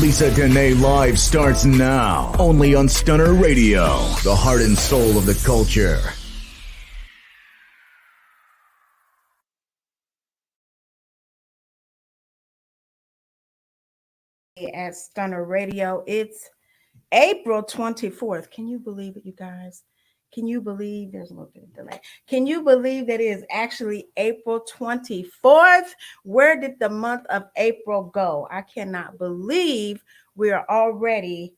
Lisa Denae Live starts now, only on Stunner Radio, the heart and soul of the culture. At Stunner Radio, it's April 24th. Can you believe it, you guys? Can you believe there's a little bit of delay? Can you believe that it is actually April 24th? Where did the month of April go? I cannot believe we are already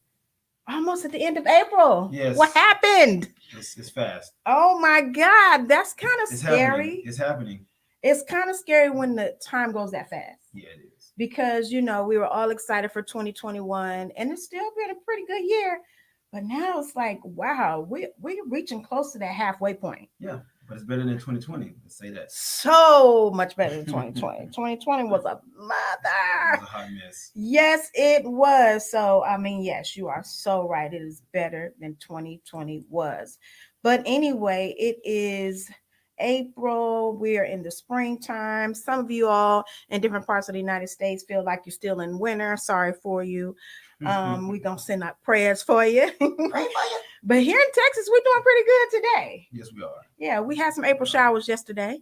almost at the end of April. Yes. What happened? It's fast. Oh my God, that's kind of scary. It's happening. It's kind of scary when the time goes that fast. Yeah, it is. Because, we were all excited for 2021 and it's still been a pretty good year. But now it's like, wow, we're reaching close to that halfway point. Yeah, but it's better than 2020. Let's say that. So much better than 2020. 2020 was a mother. It was a hot mess. Yes, it was. So, yes, you are so right. It is better than 2020 was. But anyway, it is April. We are in the springtime. Some of you all in different parts of the United States feel like you're still in winter. Sorry for you. We're gonna send out prayers for you. Pray for you. But here in Texas, we're doing pretty good today. Yes, we are. Yeah, we had some April showers yesterday,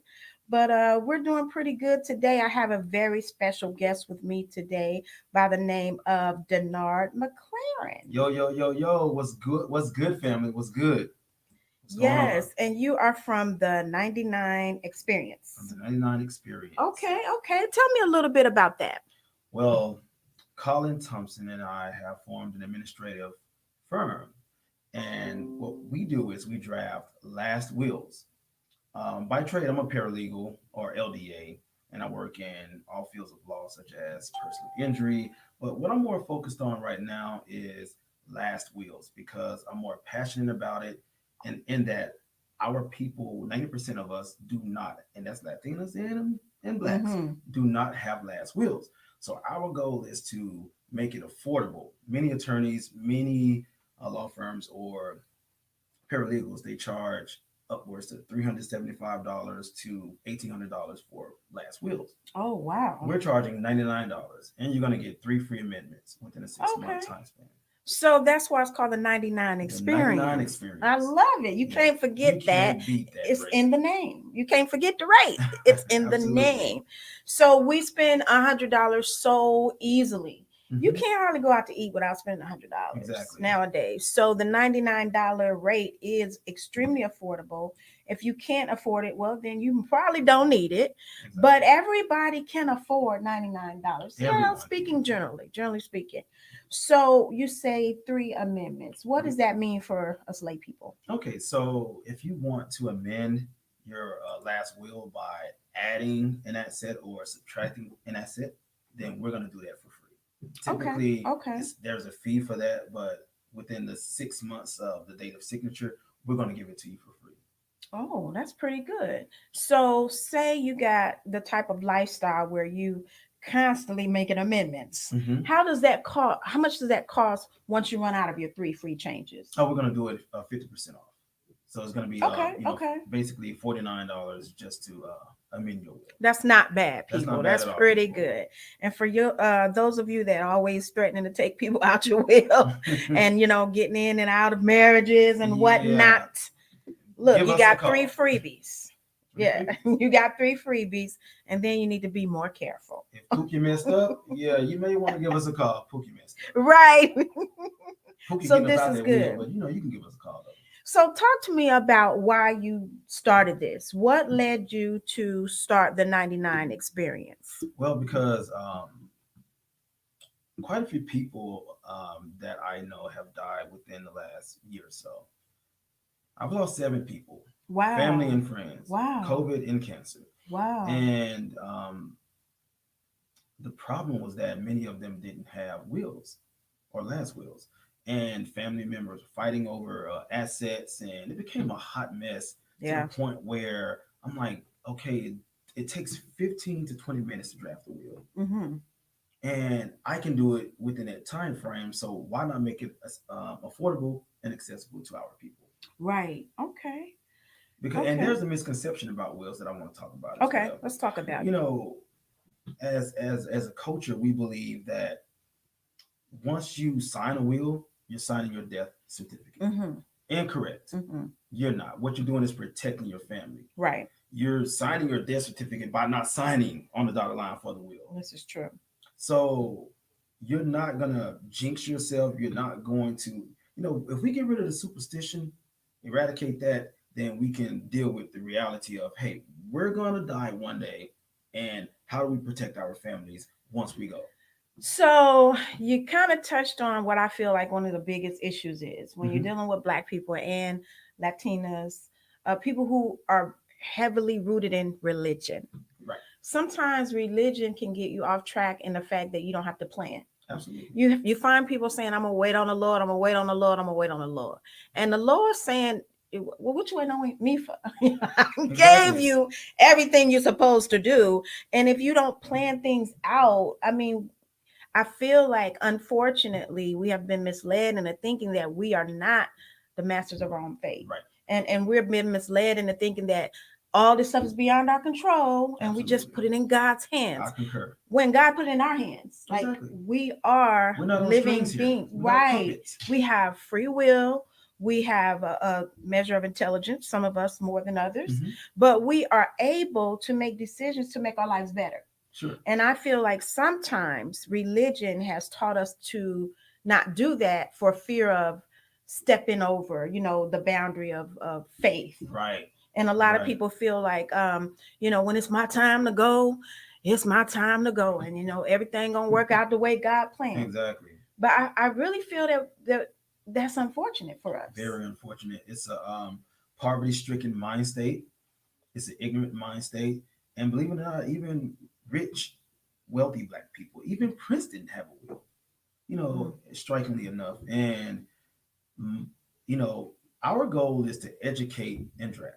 but we're doing pretty good today. I have a very special guest with me today by the name of Denae McLaren. Yo. What's good? What's good, family? What's good? Yes, and you are from the 99 Experience. From the 99 Experience. Okay. Tell me a little bit about that. Well, Colin Thompson and I have formed an administrative firm. And what we do is we draft last wills. By trade, I'm a paralegal or LDA, and I work in all fields of law, such as personal injury. But what I'm more focused on right now is last wills because I'm more passionate about it. And in that, our people, 90% of us do not, and that's Latinos and Blacks, do not have last wills. So our goal is to make it affordable. Many attorneys, many law firms or paralegals, they charge upwards of $375 to $1,800 for last wills. Oh, wow. We're charging $99, and you're going to get 3 free amendments within a 6-month time span. So that's why it's called the 99 Experience. 99 Experience. I love it. You can't forget that. It's rate. in the name. You can't forget the rate. It's in the name. So we spend $100 so easily. You can't hardly go out to eat without spending $100 nowadays. So the $99 rate is extremely affordable. If you can't afford it, well, then you probably don't need it. Exactly. But everybody can afford $99. Yeah, generally speaking. So you say 3 amendments. What does that mean for us lay people? Okay, so if you want to amend your last will by adding an asset or subtracting an asset, then we're going to do that for free. Typically, there's a fee for that, but within the 6 months of the date of signature, we're going to give it to you for free. Oh, that's pretty good. So say you got the type of lifestyle where you constantly making amendments. How does that cost? How much does that cost once you run out of your 3 free changes? Oh, we're going to do it 50% off. So it's going to be basically $49 just to amend your will. That's not bad, people. That's pretty good. And for you, those of you that are always threatening to take people out your will and getting in and out of marriages and whatnot. Look, you got 3 freebies. Yeah, you got 3 freebies, and then you need to be more careful. If Pookie messed up, you may want to give us a call. Pookie messed up. Right. Pookie so this is good. But you can give us a call though. So talk to me about why you started this. What led you to start the 99 Experience? Well, because quite a few people that I know have died within the last year or so. I've lost 7 people. Wow. Family and friends. Wow. COVID and cancer. Wow. And the problem was that many of them didn't have wills or last wills. And family members fighting over assets. And it became a hot mess to the point where I'm like, okay, it takes 15 to 20 minutes to draft a will. And I can do it within that time frame. So why not make it affordable and accessible to our people? Right. Okay. Because and there's a misconception about wills that I want to talk about. Okay, let's talk about it. As a culture, we believe that once you sign a will, you're signing your death certificate. Incorrect. You're not. What you're doing is protecting your family. Right. You're signing your death certificate by not signing on the dotted line for the will. This is true. So you're not going to jinx yourself. You're not going to, if we get rid of the superstition, eradicate that, then we can deal with the reality of, hey, we're going to die one day. And how do we protect our families once we go? So you kind of touched on what I feel like one of the biggest issues is when you're dealing with Black people and Latinas, people who are heavily rooted in religion. Right. Sometimes religion can get you off track in the fact that you don't have to plan. Absolutely. You find people saying, I'm going to wait on the Lord, I'm going to wait on the Lord, I'm going to wait on the Lord. And the Lord saying, well, what you waiting on me for? I gave you everything you're supposed to do. And if you don't plan things out, I mean, I feel like, unfortunately, we have been misled into thinking that we are not the masters of our own fate. Right. And we're being misled into thinking that all this stuff is beyond our control and we just put it in God's hands. I concur. When God put it in our hands, like we are living beings, right? We have free will. We have a measure of intelligence, some of us more than others, but we are able to make decisions to make our lives better. Sure. And I feel like sometimes religion has taught us to not do that for fear of stepping over, the boundary of faith. Right. And a lot of people feel like, when it's my time to go, it's my time to go. And, everything going to work out the way God planned. Exactly. But I really feel that's unfortunate for us. Very unfortunate. It's a poverty-stricken mind state. It's an ignorant mind state. And believe it or not, even rich, wealthy Black people, even Prince didn't have a will, strikingly enough. And, our goal is to educate and draft.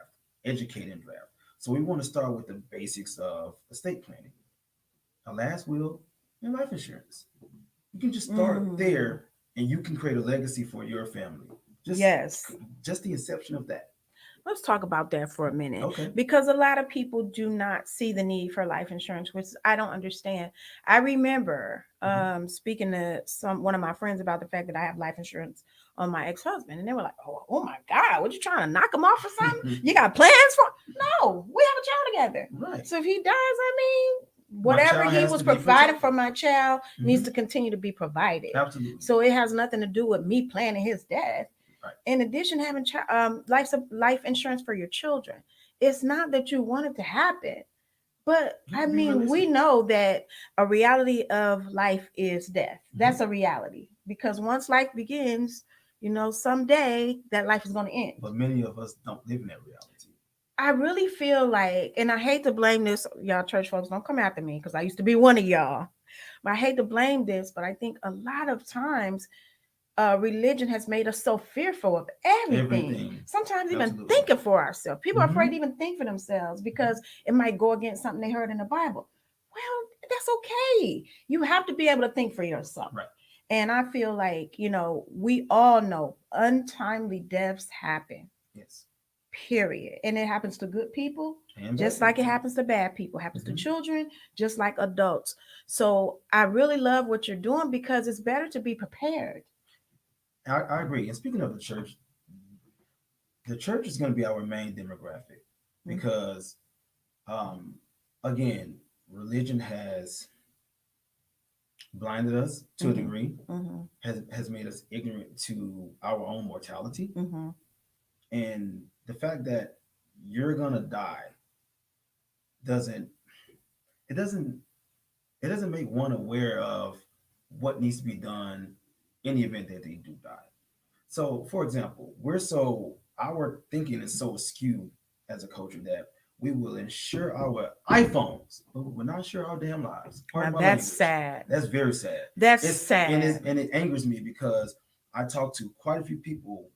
So we want to start with the basics of estate planning, a last will, and life insurance. You can just start there and you can create a legacy for your family. Just the inception of that. Let's talk about that for a minute. Okay. Because a lot of people do not see the need for life insurance, which I don't understand. I remember speaking to one of my friends about the fact that I have life insurance on my ex-husband. And they were like, oh my God, what, you trying to knock him off or something? You got plans for? No, we have a child together. Right. So if he dies, whatever he was providing for my child needs to continue to be provided. Absolutely. So it has nothing to do with me planning his death. Right. In addition, having life insurance for your children. It's not that you want it to happen, but we know that a reality of life is death. That's a reality, because once life begins, someday that life is going to end. But many of us don't live in that reality. I really feel like, and I hate to blame this, y'all church folks, don't come after me because I used to be one of y'all, but I hate to blame this, but I think a lot of times religion has made us so fearful of everything. Sometimes even thinking for ourselves. People are afraid to even think for themselves because it might go against something they heard in the Bible. Well, that's okay. You have to be able to think for yourself. Right. And I feel like, we all know untimely deaths happen. Yes. Period. And it happens to good people, just like it happens to bad people. It happens to children, just like adults. So I really love what you're doing because it's better to be prepared. I agree. And speaking of the church is going to be our main demographic because, again, religion has blinded us to a degree, has made us ignorant to our own mortality. And the fact that you're going to die doesn't make one aware of what needs to be done in the event that they do die. So, for example, our thinking is so skewed as a culture that we will insure our iPhones, but we're not sure our damn lives. That's sad. That's very sad. That's sad. And it angers me because I talk to quite a few people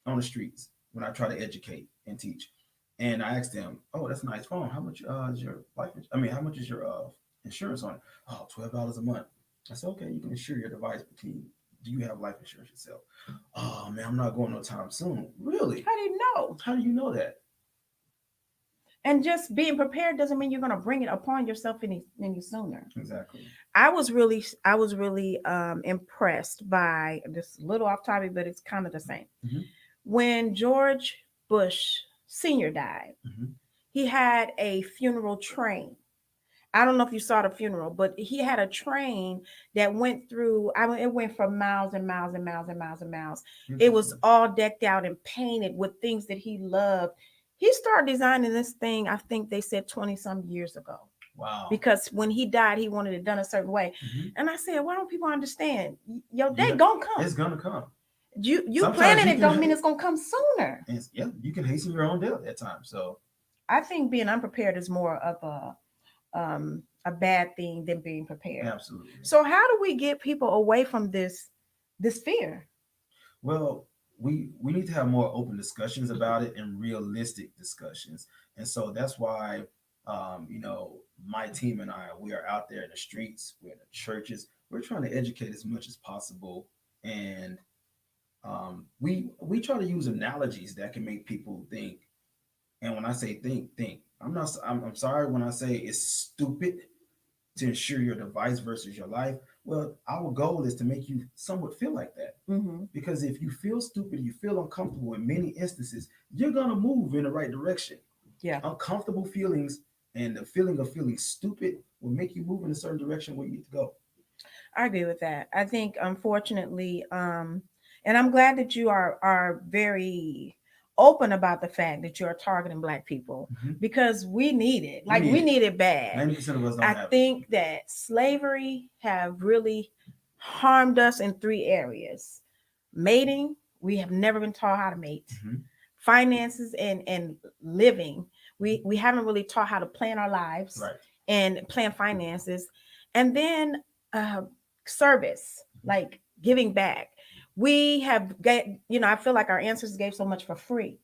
on the streets when I try to educate and teach. And I ask them, oh, that's a nice phone. How much is your how much is your insurance on it? Oh, $12 a month. I said, okay, you can insure your device, but do you have life insurance yourself? Oh man, I'm not going no time soon. Really? How do you know? How do you know that? And just being prepared doesn't mean you're going to bring it upon yourself any sooner. Exactly. I was really impressed by this, little off topic, but it's kind of the same. When George Bush Sr. died, he had a funeral train. I don't know if you saw the funeral, but he had a train that went through. I mean, it went for miles and miles and miles and miles and miles. It was all decked out and painted with things that he loved. He started designing this thing, I think they said 20 some years ago. Wow. Because when he died, he wanted it done a certain way. And I said, why don't people understand? Your day gonna come. It's gonna come. You planning it don't mean it's gonna come sooner. Yeah, you can hasten your own death at times. So I think being unprepared is more of a bad thing than being prepared. Absolutely. So how do we get people away from this fear? Well, we need to have more open discussions about it and realistic discussions. And so that's why my team and I, we are out there in the streets, we're in the churches, we're trying to educate as much as possible. And we try to use analogies that can make people think. And when I say think, I'm sorry when I say it's stupid to insure your device versus your life. Well, our goal is to make you somewhat feel like that. Because if you feel stupid, you feel uncomfortable in many instances, you're going to move in the right direction. Yeah. Uncomfortable feelings and the feeling of feeling stupid will make you move in a certain direction where you need to go. I agree with that. I think, unfortunately, and I'm glad that you are very open about the fact that you're targeting Black people, because we need it. Like, we need it bad. 90% of us don't have it. I think that slavery have really harmed us in 3 areas. Mating, we have never been taught how to mate. Finances and living, we haven't really taught how to plan our lives, right, and plan finances. And then service, like giving back. We have I feel like our ancestors gave so much for free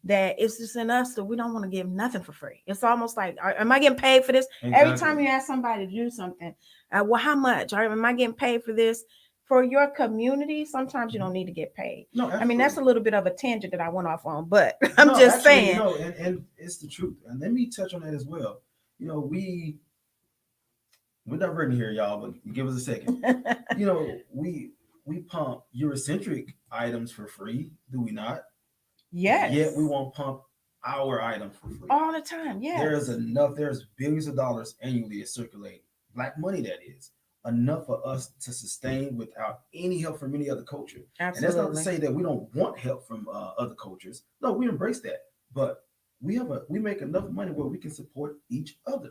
that it's just in us that we don't want to give nothing for free. It's almost like, am I getting paid for this? Exactly. Every time you ask somebody to do something, well, how much? Or am I getting paid for this? For your community, sometimes you don't need to get paid. No, absolutely. I mean, that's a little bit of a tangent that I went off on, but I'm just saying. No, and it's the truth. And let me touch on that as well. We're diverting here, y'all, but give us a second. We pump Eurocentric items for free, do we not? Yes. Yet we won't pump our items for free. All the time, yes. There's billions of dollars annually that circulate, Black money that is, enough for us to sustain without any help from any other culture. Absolutely. And that's not to say that we don't want help from other cultures. No, we embrace that. But we make enough money where we can support each other.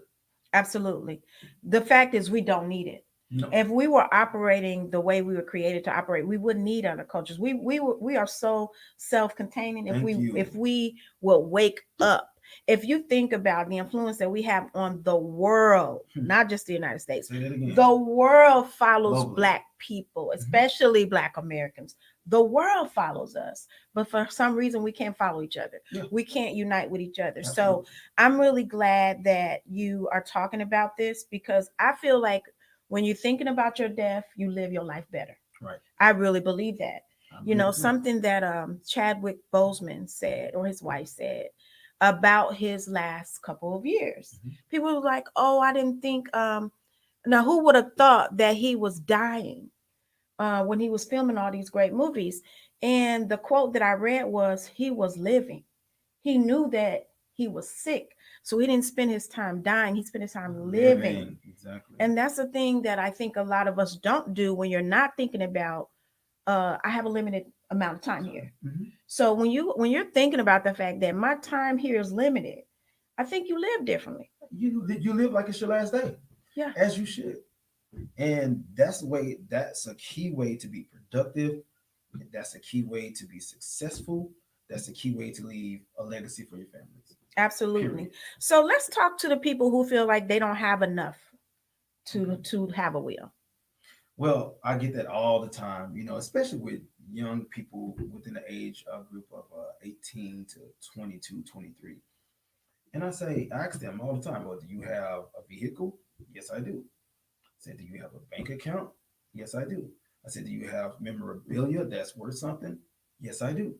Absolutely. The fact is, we don't need it. No. If we were operating the way we were created to operate, we wouldn't need other cultures. We are so self-containing. If we will wake up, if you think about the influence that we have on the world, not just the United States, the world follows globally. Black people, especially Black Americans. The world follows us, but for some reason we can't follow each other. Yeah. We can't unite with each other. Absolutely. So I'm really glad that you are talking about this, because I feel like when you're thinking about your death, you live your life better. Right. I really believe that. Something that Chadwick Boseman said, or his wife said, about his last couple of years. People were like, oh, I didn't think, now who would have thought that he was dying when he was filming all these great movies? And the quote that I read was, he was living. He knew that he was sick. So he didn't spend his time dying. He spent his time living. Exactly. And that's the thing that I think a lot of us don't do when you're not thinking about, I have a limited amount of time here. So when you're thinking about the fact that my time here is limited, I think you live differently. You live like it's your last day. Yeah. As you should. And that's a key way to be productive. That's a key way to be successful. That's a key way to leave a legacy for your families. Absolutely. Period. So let's talk to the people who feel like they don't have enough to have a will. Well, I get that all the time, especially with young people within the age group of 18 to 22, 23. And I ask them all the time, well, do you have a vehicle? Yes, I do. I said, do you have a bank account? Yes, I do. I said, do you have memorabilia that's worth something? Yes, I do.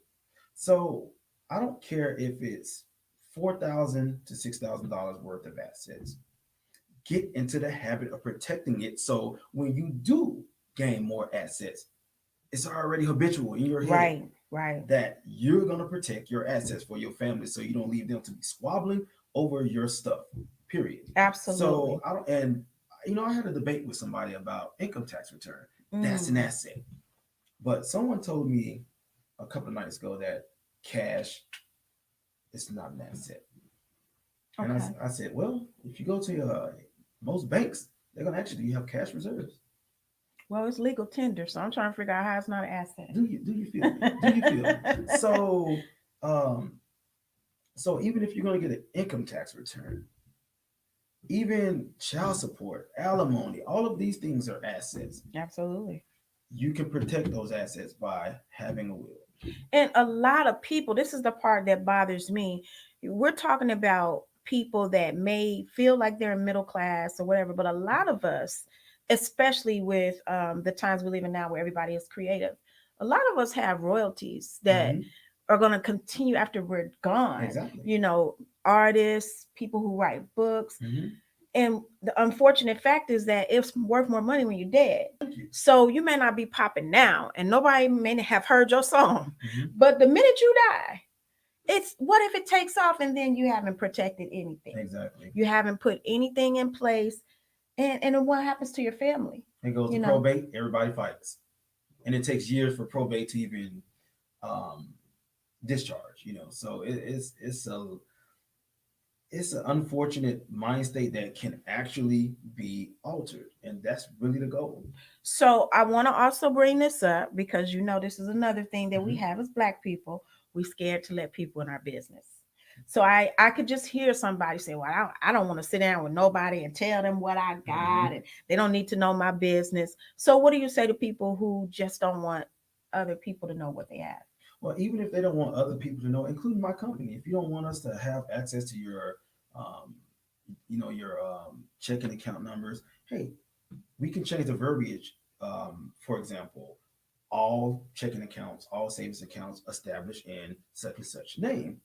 So I don't care if it's $4,000 to $6,000 worth of assets. Get into the habit of protecting it. So when you do gain more assets, it's already habitual in your head right that you're going to protect your assets for your family, so you don't leave them to be squabbling over your stuff. Period. Absolutely. So I had a debate with somebody about income tax return. That's an asset, but someone told me a couple of nights ago that cash is not an asset. And I said, well, if you go to most banks, they're going to ask you, do you have cash reserves? Well, it's legal tender, so I'm trying to figure out how it's not an asset. Do you feel me? Do you feel me? So even if you're going to get an income tax return, even child support, alimony, all of these things are assets. Absolutely. You can protect those assets by having a will. And a lot of people, this is the part that bothers me. We're talking about people that may feel like they're middle class or whatever, but a lot of us, especially with the times we live in now where everybody is creative, a lot of us have royalties that are going to continue after we're gone. Exactly. You know, artists, people who write books. And the unfortunate fact is that it's worth more money when you're dead. So you may not be popping now, and nobody may have heard your song. But the minute you die, it's what if it takes off and then you haven't protected anything? Exactly. You haven't put anything in place. And then what happens to your family? It goes to probate, everybody fights. And it takes years for probate to even discharge, So it's an unfortunate mind state that can actually be altered, and that's really the goal. So I want to also bring this up because this is another thing that we have as Black people. We scared to let people in our business. So I could just hear somebody say, well, I don't want to sit down with nobody and tell them what I got, and they don't need to know my business. So what do you say to people who just don't want other people to know what they have? Well, even if they don't want other people to know, including my company, if you don't want us to have access to your checking account numbers, hey, we can change the verbiage. For example, all checking accounts, all savings accounts established in such and such name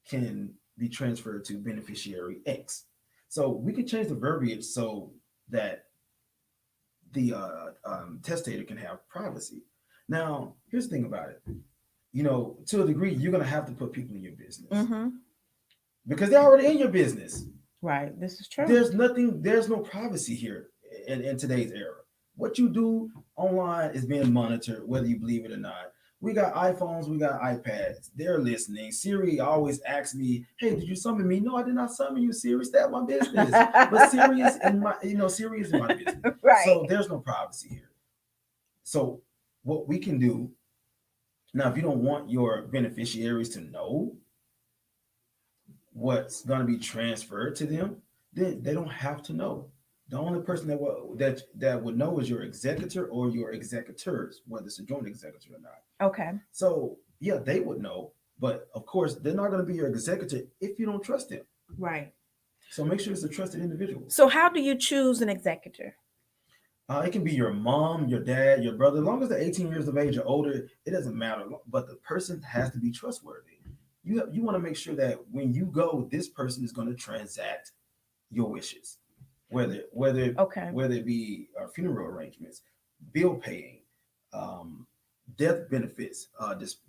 can be transferred to beneficiary X. So we can change the verbiage so that the testator can have privacy. Now, here's the thing about it. To a degree, you're going to have to put people in your business because they're already in your business. Right. This is true. There's no privacy here in today's era. What you do online is being monitored, whether you believe it or not. We got iPhones, we got iPads. They're listening. Siri always asks me, "Hey, did you summon me?" No, I did not summon you, Siri. That's my business. But Siri is in my business. Right. So there's no privacy here. So what we can do now, if you don't want your beneficiaries to know what's going to be transferred to them, then they don't have to know. The only person that would know is your executor or your executors, whether it's a joint executor or not. Okay. So yeah, they would know, but of course they're not going to be your executor if you don't trust them. Right. So make sure it's a trusted individual. So how do you choose an executor? It can be your mom, your dad, your brother. As long as they're 18 years of age or older, it doesn't matter. But the person has to be trustworthy. You want to make sure that when you go, this person is going to transact your wishes. Whether it be funeral arrangements, bill paying, death benefits,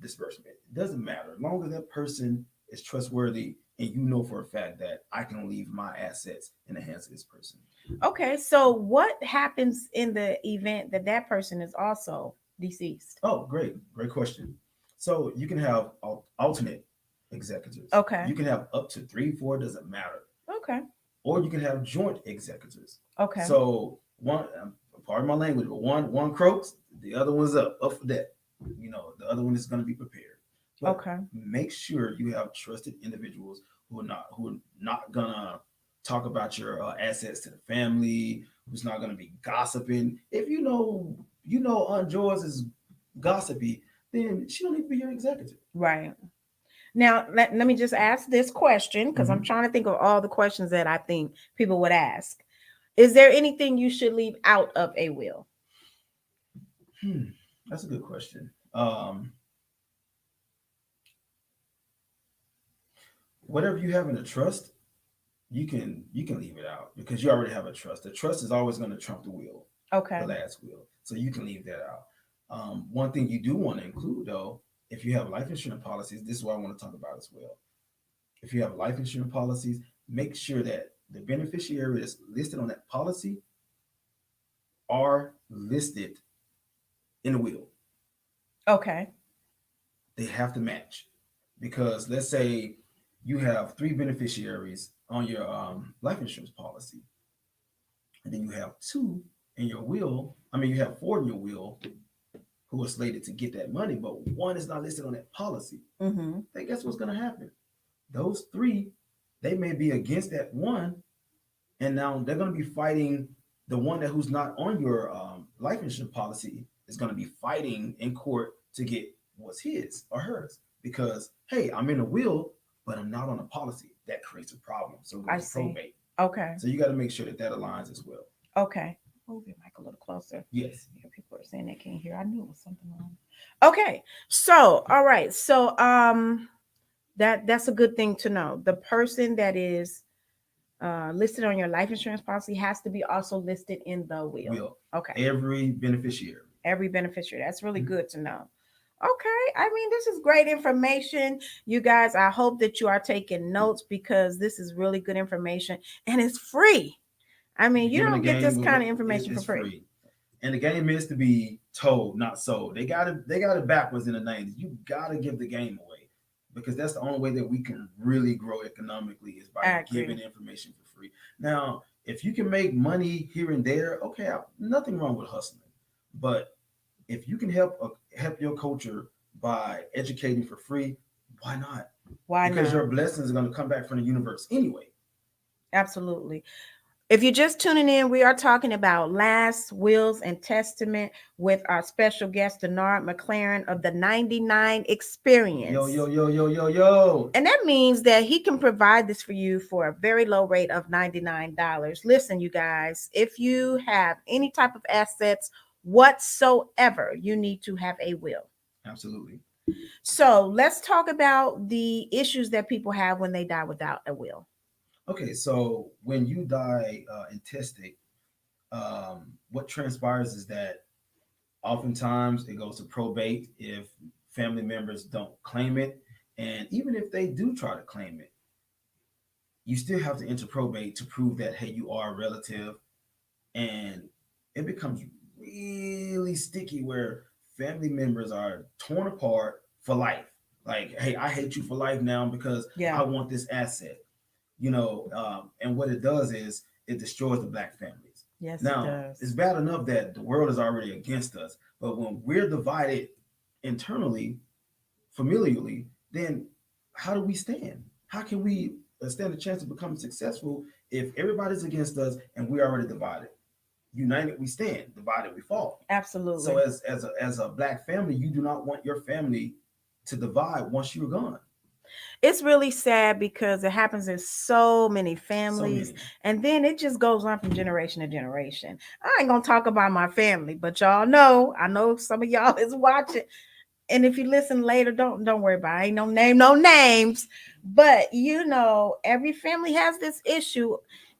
disbursement, it doesn't matter. As long as that person is trustworthy and you know for a fact that I can leave my assets in the hands of this person. Okay, so what happens in the event that person is also deceased? Oh, great question. So you can have alternate executors. Okay. You can have up to 3, 4, doesn't matter. Okay. Or you can have joint executors. Okay. So one, pardon my language, but one croaks, the other one's up for that. The other one is going to be prepared. But okay. Make sure you have trusted individuals who are not gonna talk about your assets to the family, who's not gonna be gossiping. If you know Aunt Joyce is gossipy, then she don't need to be your executive. Right. Now, let me just ask this question because I'm trying to think of all the questions that I think people would ask. Is there anything you should leave out of a will? That's a good question. whatever you have in a trust, you can leave it out because you already have a trust. The trust is always going to trump the will, Okay. the last will. So you can leave that out. One thing you do want to include, though, if you have life insurance policies, this is what I want to talk about as well. If you have life insurance policies, make sure that the beneficiary that's listed on that policy are listed in the will. Okay. They have to match because let's say you have 3 beneficiaries on your life insurance policy, and then you have 2 in your will. I mean, you have 4 in your will who are slated to get that money, but 1 is not listed on that policy. Mm-hmm. Then guess what's going to happen? Those 3, they may be against that 1, and now they're going to be fighting the one that who's not on your life insurance policy is going to be fighting in court to get what's his or hers because hey, I'm in a will, but I'm not on a policy. That creates a problem. So it goes to probate. Okay. So you got to make sure that aligns as well. Okay. Move your mic a little closer. Yes. People are saying they can't hear. I knew it was something wrong. Okay. So, all right. So, that's a good thing to know. The person that is listed on your life insurance policy has to be also listed in the will. Okay. Every beneficiary. That's really good to know. Okay. I mean, this is great information. You guys, I hope that you are taking notes because this is really good information and it's free. I mean, you don't get this kind of information for free. And the game is to be told, not sold. They got it backwards in the 90s. You got to give the game away because that's the only way that we can really grow economically is by giving information for free. Now, if you can make money here and there, okay, nothing wrong with hustling. But if you can help your culture by educating for free, why not? Because your blessings are going to come back from the universe anyway. Absolutely. If you're just tuning in, we are talking about last wills and testament with our special guest, Denae McLaren of the 99 Experience. Yo. And that means that he can provide this for you for a very low rate of $99. Listen, you guys, if you have any type of assets whatsoever, you need to have a will. Absolutely. So let's talk about the issues that people have when they die without a will. Okay, so when you die intestate, what transpires is that oftentimes it goes to probate if family members don't claim it. And even if they do try to claim it, you still have to enter probate to prove that, hey, you are a relative. And it becomes really sticky where family members are torn apart for life. Like, hey, I hate you for life now because I want this asset. And what it does is it destroys the Black families. Yes, now, it does. It's bad enough that the world is already against us, but when we're divided internally, familially, then how do we stand? How can we stand a chance of becoming successful if everybody's against us and we're already divided? United we stand, divided we fall. Absolutely. So as a Black family, you do not want your family to divide once you're gone. It's really sad because it happens in so many families, and then it just goes on from generation to generation. I ain't gonna talk about my family, but y'all know, I know some of y'all is watching, and if you listen later, don't worry about it. Ain't no names, but every family has this issue,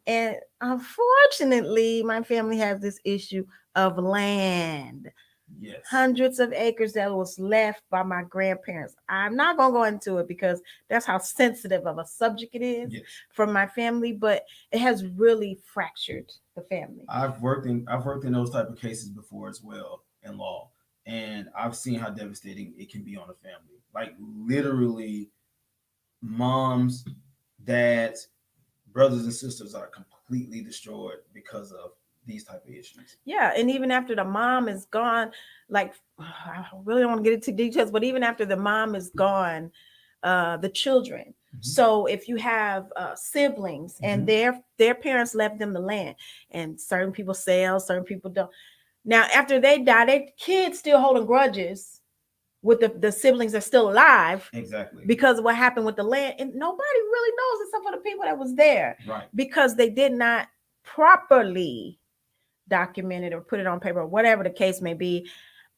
and unfortunately, my family has this issue of land. Yes. Hundreds of acres that was left by my grandparents. I'm not going to go into it because that's how sensitive of a subject it is from my family, but it has really fractured the family. I've worked in those type of cases before as well in law, and I've seen how devastating it can be on a family. Like literally moms, dads, brothers and sisters are completely destroyed because of these type of issues. Yeah, and even after the mom is gone, like I really don't want to get into details, but even after the mom is gone, the children. Mm-hmm. So if you have siblings and their parents left them the land, and certain people sell, certain people don't. Now after they die, their kids still holding grudges with the siblings that's still alive. Exactly. Because of what happened with the land, and nobody really knows except for the people that was there. Right. Because they did not properly document it or put it on paper, or whatever the case may be.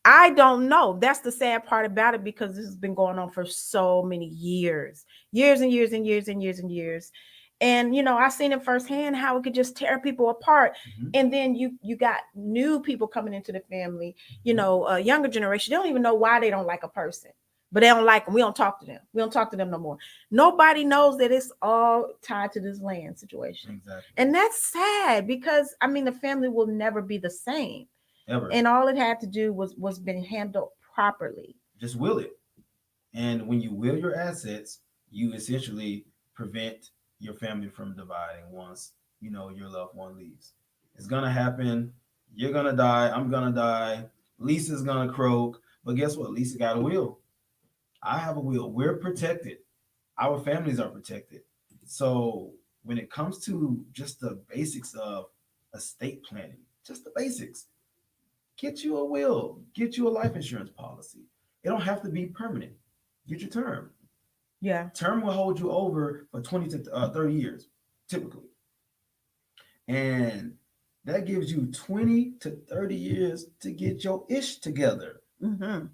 I don't know. That's the sad part about it, because this has been going on for so many years, years and years and years and years and years. And I've seen it firsthand how it could just tear people apart. Mm-hmm. And then you got new people coming into the family, a younger generation. They don't even know why they don't like a person, but they don't like them. We don't talk to them. We don't talk to them no more. Nobody knows that it's all tied to this land situation. Exactly. And that's sad, because the family will never be the same. Ever. And all it had to do was been handled properly. Just will it. And when you will your assets, you essentially prevent your family from dividing once your loved one leaves. It's gonna happen. You're gonna die. I'm gonna die. Lisa's gonna croak. But guess what? Lisa got a will. I have a will. We're protected. Our families are protected. So when it comes to just the basics of estate planning, just the basics, get you a will, get you a life insurance policy. It don't have to be permanent. Get your term. Yeah. Term will hold you over for 20 to 30 years, typically. And that gives you 20 to 30 years to get your ish together,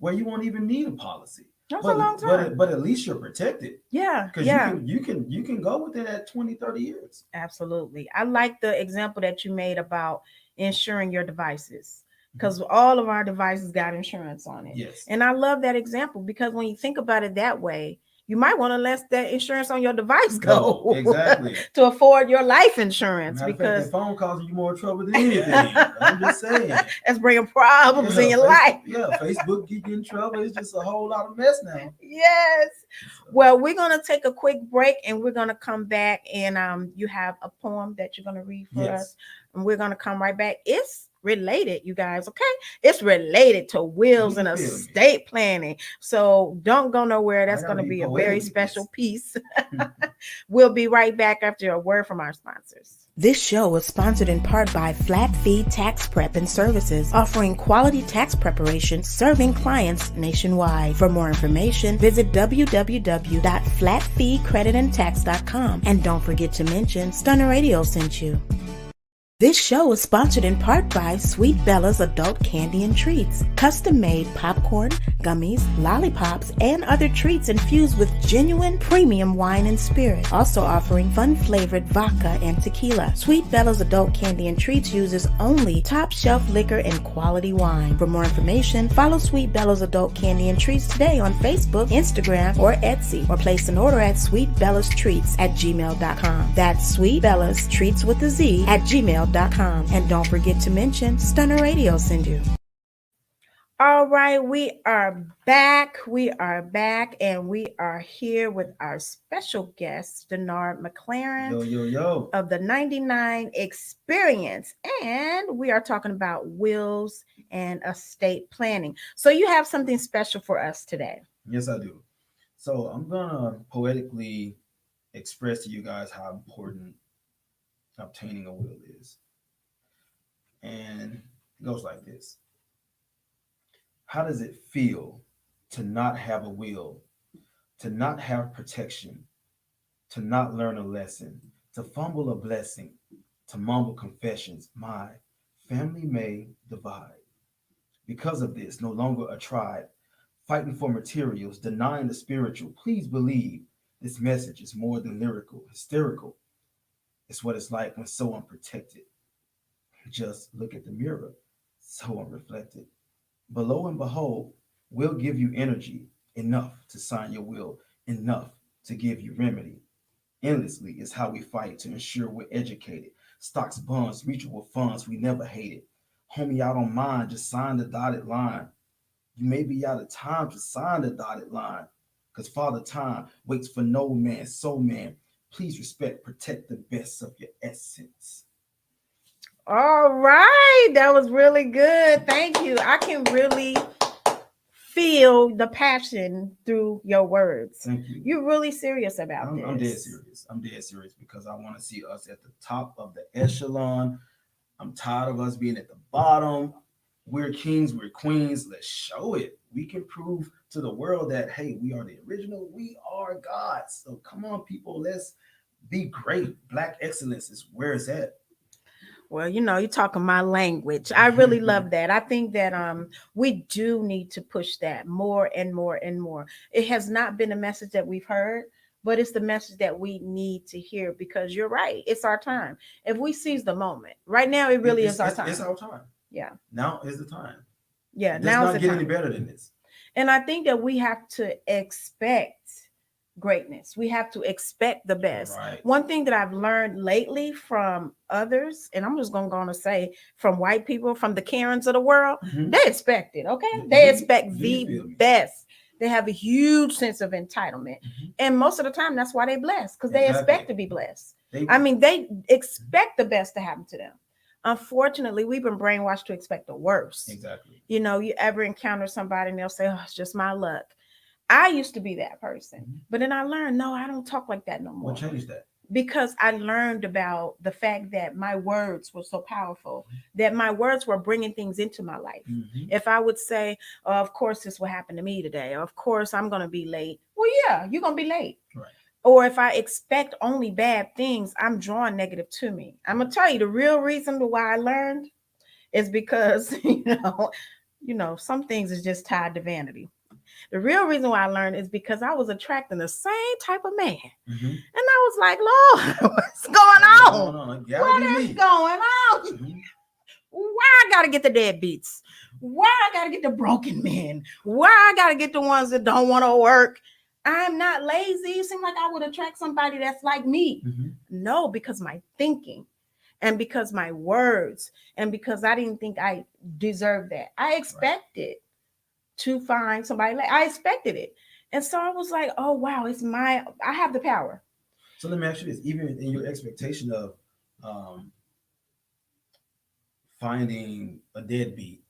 where you won't even need a policy. That's a long time. But at least you're protected. Yeah. Because you can go within that 20, 30 years. Absolutely. I like the example that you made about insuring your devices, because all of our devices got insurance on it. Yes. And I love that example, because when you think about it that way, you might want to let that insurance on your device go. Exactly. To afford your life insurance, because the phone causing you more trouble than anything. I'm just saying. It's bringing problems in your life. Yeah, Facebook get you in trouble. It's just a whole lot of mess now. Yes. Well, we're going to take a quick break, and we're going to come back, and you have a poem that you're going to read for us, and we're going to come right back. It's related, you guys. Okay, it's related to wills and estate planning, so don't go nowhere. That's going to be a very special piece. We'll be right back after a word from our sponsors. This show is sponsored in part by Flat Fee Tax Prep and Services, offering quality tax preparation, serving clients nationwide. For more information, visit www.flatfeecreditandtax.com, and don't forget to mention Stunner Radio sent you. This show is sponsored in part by Sweet Bella's Adult Candy and Treats. Custom-made popcorn, gummies, lollipops, and other treats infused with genuine premium wine and spirit. Also offering fun-flavored vodka and tequila. Sweet Bella's Adult Candy and Treats uses only top-shelf liquor and quality wine. For more information, follow Sweet Bella's Adult Candy and Treats today on Facebook, Instagram, or Etsy, or place an order at sweetbellastreats@gmail.com. That's Sweet Bella's Treats with a Z @gmail.com. And don't forget to mention Stunner Radio send you. All right, we are back. And we are here with our special guest, Denae McLaren of the 99 Experience. And we are talking about wills and estate planning. So you have something special for us today. Yes, I do. So I'm going to poetically express to you guys how important obtaining a will is. And it goes like this. How does it feel to not have a will, to not have protection, to not learn a lesson, to fumble a blessing, to mumble confessions? My family may divide. Because of this, no longer a tribe, fighting for materials, denying the spiritual. Please believe this message is more than lyrical, hysterical. It's what it's like when so unprotected. Just look at the mirror, so unreflected. Below and behold, will give you energy, enough to sign your will, enough to give you remedy. Endlessly is how we fight to ensure we're educated. Stocks, bonds, mutual funds, we never hated. Homie, I don't mind, just sign the dotted line. You may be out of time to sign the dotted line, because Father Time waits for no man. So man, please respect, protect the best of your essence. All right, that was really good. Thank you. I can really feel the passion through your words. Thank you. You're really serious about this. I'm dead serious. I'm dead serious because I want to see us at the top of the echelon. I'm tired of us being at the bottom. We're kings, we're queens. Let's show it. We can prove to the world that, hey, we are the original. We are gods. So come on, people. Let's be great. Black excellence is where it's at. Well, you're talking my language. I really love that. I think that we do need to push that more and more and more. It has not been a message that we've heard, but it's the message that we need to hear, because you're right. It's our time. If we seize the moment. Right now it really is our time. It's our time. Yeah. Now is the time. Yeah, it does now not is the get time. any better than this. And I think that we have to expect greatness. We have to expect the best. Right. One thing that I've learned lately from others, and I'm just going to say from white people, from the Karens of the world, they expect it, okay? They expect the best. They have a huge sense of entitlement. And most of the time, that's why they're blessed, because they expect to be blessed. They expect the best to happen to them. Unfortunately, we've been brainwashed to expect the worst. Exactly. You ever encounter somebody and they'll say, oh, it's just my luck. I used to be that person, but then I learned, no, I don't talk like that no more. What changed that? Because I learned about the fact that my words were so powerful, that my words were bringing things into my life. If I would say, oh, of course, this will happen to me today, or of course, I'm going to be late. Well, yeah, you're going to be late. Right. Or if I expect only bad things, I'm drawing negative to me. I'm going to tell you the real reason why I learned is because, some things is just tied to vanity. The real reason why I learned is because I was attracting the same type of man. And I was like, Lord, what's going on? What is going on? Why I got to get the deadbeats? Why I got to get the broken men? Why I got to get the ones that don't want to work? I'm not lazy. It seems like I would attract somebody that's like me. No, because my thinking, and because my words, and because I didn't think I deserved that. I expected to find somebody like I expected it. And so I was like, oh wow, I have the power. So let me ask you this, even in your expectation of finding a deadbeat,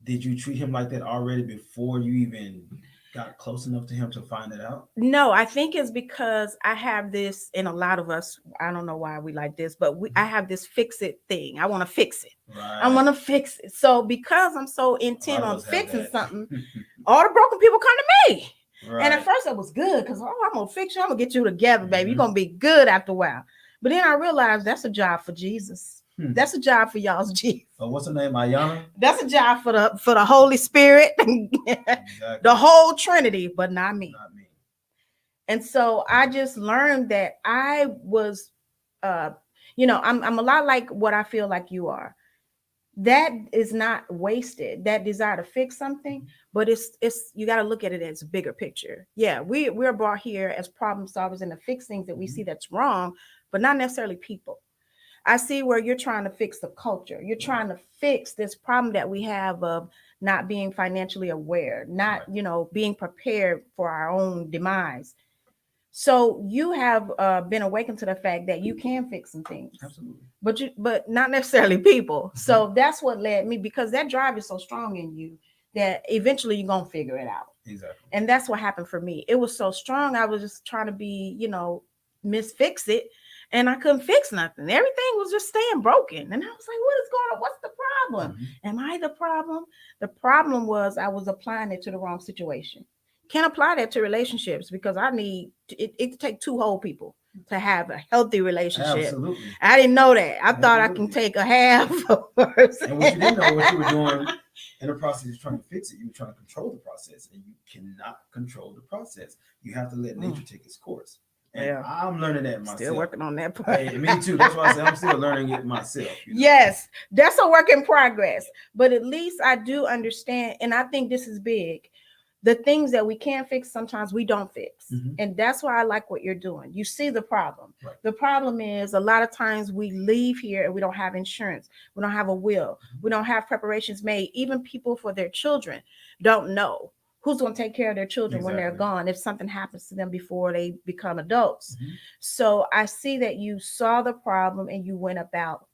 did you treat him like that already before you even got close enough to him to find it out? No, I think it's because I have this, and a lot of us, I don't know why we like this, but I have this fix it thing. I want to fix it. Right. I want to fix it. So because I'm so intent on fixing something, all the broken people come to me. Right. And at first it was good because, I'm going to fix you. I'm going to get you together, baby. You're going to be good after a while. But then I realized that's a job for Jesus. That's a job for y'all's Jesus. So what's her name, Ayana? That's a job for the Holy Spirit, exactly. The whole Trinity, but not me. Not me. And so I just learned that I was, I'm a lot like what I feel like you are. That is not wasted. That desire to fix something, but it's you got to look at it as a bigger picture. Yeah, we're brought here as problem solvers and to fix things that we see that's wrong, but not necessarily people. I see where you're trying to fix the culture. You're trying to fix this problem that we have of not being financially aware, not, being prepared for our own demise. So you have been awakened to the fact that you can fix some things. Absolutely. But not necessarily people. So that's what led me, because that drive is so strong in you that eventually you're going to figure it out. Exactly. And that's what happened for me. It was so strong. I was just trying to be, misfix it. And I couldn't fix nothing. Everything was just staying broken. And I was like, what is going on? What's the problem? Am I the problem? The problem was I was applying it to the wrong situation. Can't apply that to relationships, because I need it take two whole people to have a healthy relationship. Absolutely. I didn't know that. I thought I can take a half of a person. And what you didn't know, what you were doing in the process of trying to fix it, you were trying to control the process, and you cannot control the process. You have to let nature take its course. And I'm learning that myself. Still working on that part. Hey, me too. That's why I say I'm still learning it myself. Yes, that's a work in progress. But at least I do understand, and I think this is big. The things that we can't fix, sometimes we don't fix. And that's why I like what you're doing. You see the problem. Right. The problem is a lot of times we leave here and we don't have insurance. We don't have a will. We don't have preparations made. Even people for their children don't know who's going to take care of their children when they're gone, if something happens to them before they become adults. So I see that you saw the problem and you went about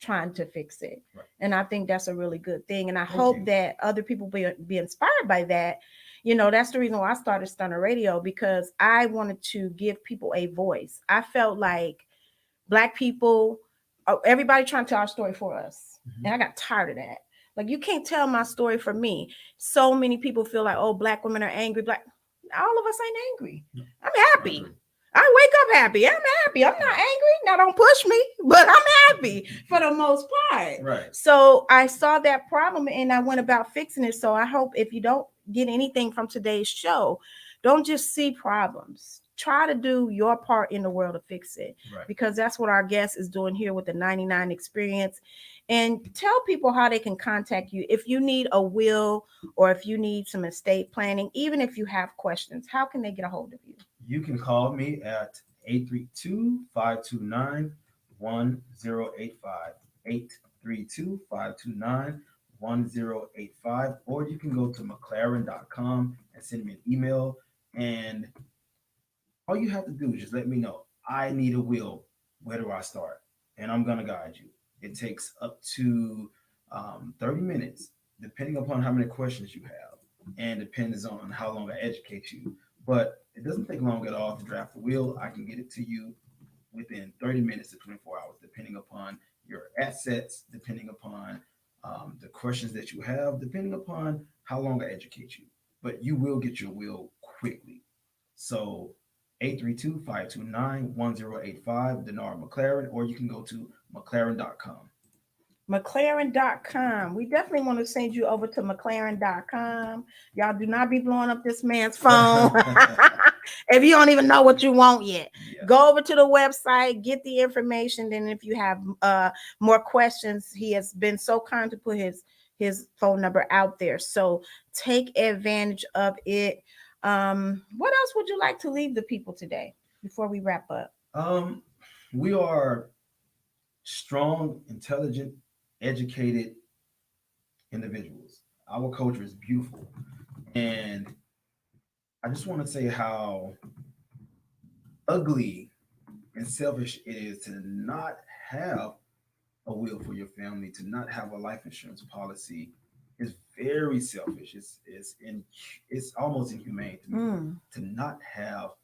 trying to fix it. Right. And I think that's a really good thing. And I hope that other people be inspired by that. That's the reason why I started Stunner Radio, because I wanted to give people a voice. I felt like Black people, everybody trying to tell our story for us. And I got tired of that. Like, you can't tell my story for me. So many people feel like, oh, Black women are angry. All of us ain't angry. I'm happy. I wake up happy. I'm happy. I'm not angry. Now don't push me, but I'm happy for the most part. Right. So I saw that problem and I went about fixing it. So I hope if you don't get anything from today's show, don't just see problems. Try to do your part in the world to fix it, Right. because that's what our guest is doing here with the 99 experience. And tell people how they can contact you if you need a will or if you need some estate planning, even if you have questions. How can they get a hold of you? You can call me at 832-529-1085. 832-529-1085. Or you can go to McLaren.com and send me an email. And all you have to do is just let me know. I need a will. Where do I start? And I'm going to guide you. It takes up to 30 minutes, depending upon how many questions you have, and depends on how long I educate you. But it doesn't take long at all to draft a will. I can get it to you within 30 minutes to 24 hours, depending upon your assets, depending upon the questions that you have, depending upon how long I educate you. But you will get your will quickly. So 832-529-1085, Denae McLaren, or you can go to McLaren.com. McLaren.com. We definitely want to send you over to McLaren.com. Y'all do not be blowing up this man's phone if you don't even know what you want yet. Yeah. Go over to the website, get the information. Then if you have more questions, he has been so kind to put his phone number out there. So take advantage of it. What else would you like to leave the people today before we wrap up? We are strong, intelligent, educated individuals. Our culture is beautiful. And I just want to say how ugly and selfish it is to not have a will for your family, to not have a life insurance policy. Is very selfish. It's almost inhumane to me to not have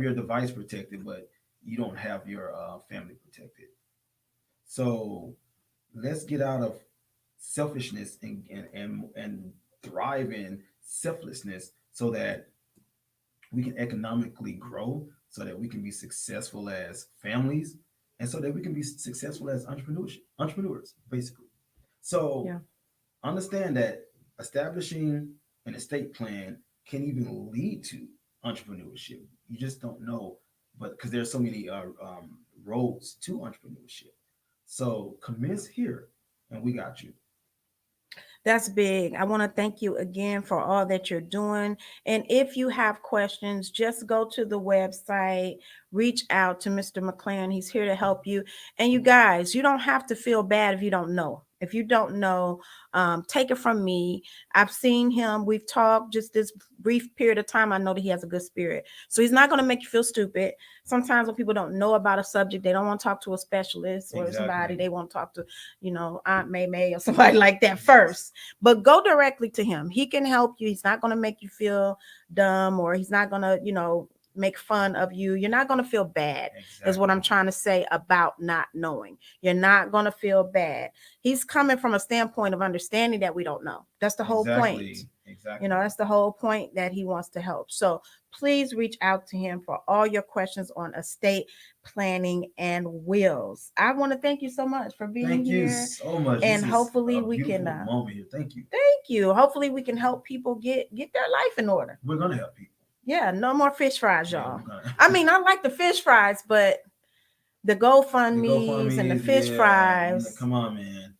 your device protected, but you don't have your family protected. So let's get out of selfishness and thrive in selflessness, so that we can economically grow, so that we can be successful as families, and so that we can be successful as entrepreneurs, basically. So. Yeah. Understand that establishing an estate plan can even lead to entrepreneurship. You just don't know, but because there's so many roads to entrepreneurship. So commence here, and we got you. That's big. I want to thank you again for all that you're doing. And if you have questions, just go to the website, reach out to Mr. McLaren. He's here to help you. And you guys, you don't have to feel bad if you don't know. If you don't know, take it from me. I've seen him. We've talked just this brief period of time. I know that he has a good spirit. So he's not going to make you feel stupid. Sometimes when people don't know about a subject, they don't want to talk to a specialist or somebody. They want to talk to, Aunt May or somebody like that first. But go directly to him. He can help you. He's not going to make you feel dumb, or he's not going to, make fun of you. You're not going to feel bad, is what I'm trying to say about not knowing. You're not going to feel bad. He's coming from a standpoint of understanding that we don't know. That's the whole point. Exactly. That's the whole point, that he wants to help. So please reach out to him for all your questions on estate planning and wills. I want to thank you so much for being here. Thank you so much. And hopefully we can moment here. Thank you. Thank you. Hopefully we can help people get their life in order. We're going to help people. Yeah, no more fish fries, y'all. I mean, I like the fish fries, but the GoFundMes and the fish fries. Come on, man.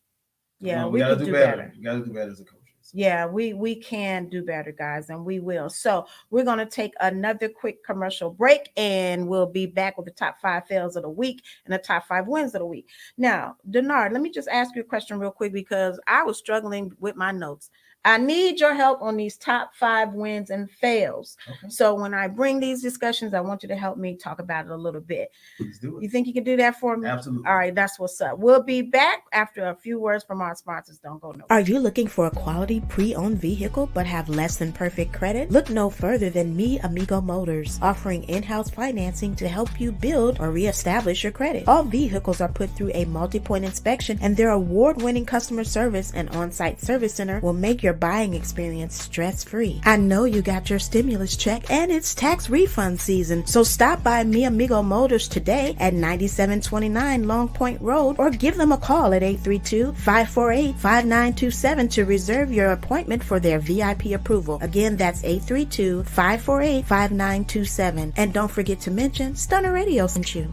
Yeah, we gotta do better. You gotta do better as a coach. Yeah, we can do better, guys, and we will. So we're going to take another quick commercial break, and we'll be back with the top 5 fails of the week and the top 5 wins of the week. Now, Denae, let me just ask you a question real quick, because I was struggling with my notes. I need your help on these top 5 wins and fails. Okay. So when I bring these discussions, I want you to help me talk about it a little bit. Please do it. You think you can do that for me? Absolutely. All right, that's what's up. We'll be back after a few words from our sponsors. Don't go nowhere. Are you looking for a quality pre-owned vehicle but have less than perfect credit? Look no further than Mi Amigo Motors, offering in-house financing to help you build or reestablish your credit. All vehicles are put through a multi-point inspection, and their award-winning customer service and on-site service center will make your your buying experience stress-free. I know you got your stimulus check and it's tax refund season, so stop by Mi Amigo Motors today at 9729 Long Point Road or give them a call at 832-548-5927 to reserve your appointment for their VIP approval. Again, that's 832-548-5927. And don't forget to mention Stunner Radio sent you.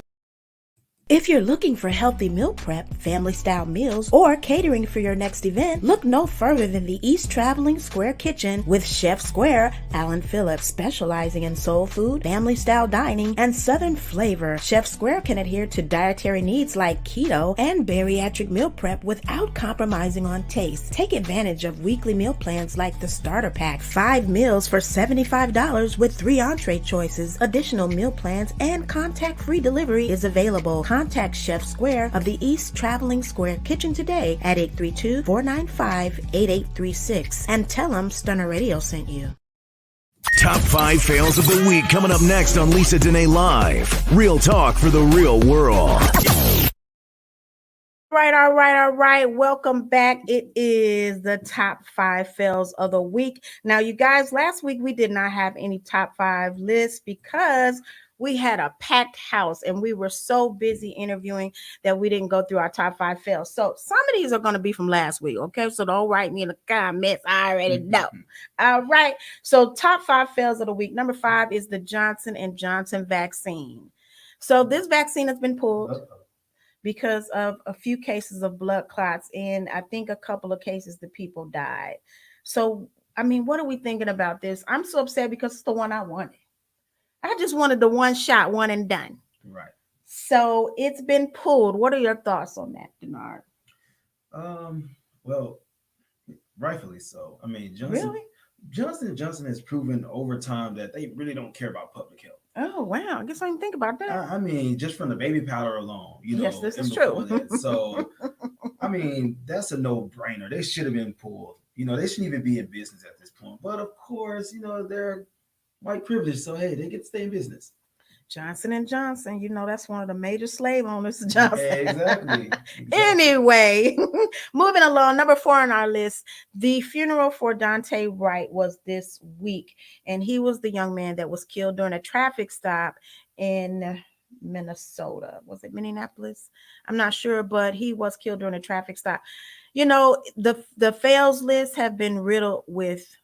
If you're looking for healthy meal prep, family-style meals, or catering for your next event, look no further than the East Traveling Square Kitchen with Chef Square, Alan Phillips, specializing in soul food, family-style dining, and southern flavor. Chef Square can adhere to dietary needs like keto and bariatric meal prep without compromising on taste. Take advantage of weekly meal plans like the Starter Pack, 5 meals for $75 with 3 entree choices. Additional meal plans and contact-free delivery is available. Contact Chef Square of the East Traveling Square Kitchen today at 832-495-8836 and tell them Stunner Radio sent you. Top 5 fails of the week coming up next on Lisa Denae Live. Real talk for the real world. All right. Welcome back. It is the top 5 fails of the week. Now, you guys, last week we did not have any top 5 lists because we had a packed house and we were so busy interviewing that we didn't go through our top 5 fails. So some of these are going to be from last week. Okay. So don't write me in the comments. I already know. All right. So top 5 fails of the week. Number 5 is the Johnson & Johnson vaccine. So this vaccine has been pulled because of a few cases of blood clots. And I think a couple of cases the people died. So, I mean, what are we thinking about this? I'm so upset because it's the one I wanted. I just wanted the one shot, one and done. Right. So it's been pulled. What are your thoughts on that, Denard? Well, rightfully so. I mean, Johnson & Johnson has proven over time that they really don't care about public health. Oh, wow. I guess I didn't think about that. I mean, just from the baby powder alone, Yes, this is true. So, I mean, that's a no-brainer. They should have been pulled. They shouldn't even be in business at this point. But of course, they're white privilege, so hey, they get to stay in business. Johnson & Johnson, that's one of the major slave owners, Johnson. Exactly. Anyway, moving along, number 4 on our list, the funeral for Daunte Wright was this week, and he was the young man that was killed during a traffic stop in Minnesota. Was it Minneapolis? I'm not sure, but he was killed during a traffic stop. The fails list have been riddled with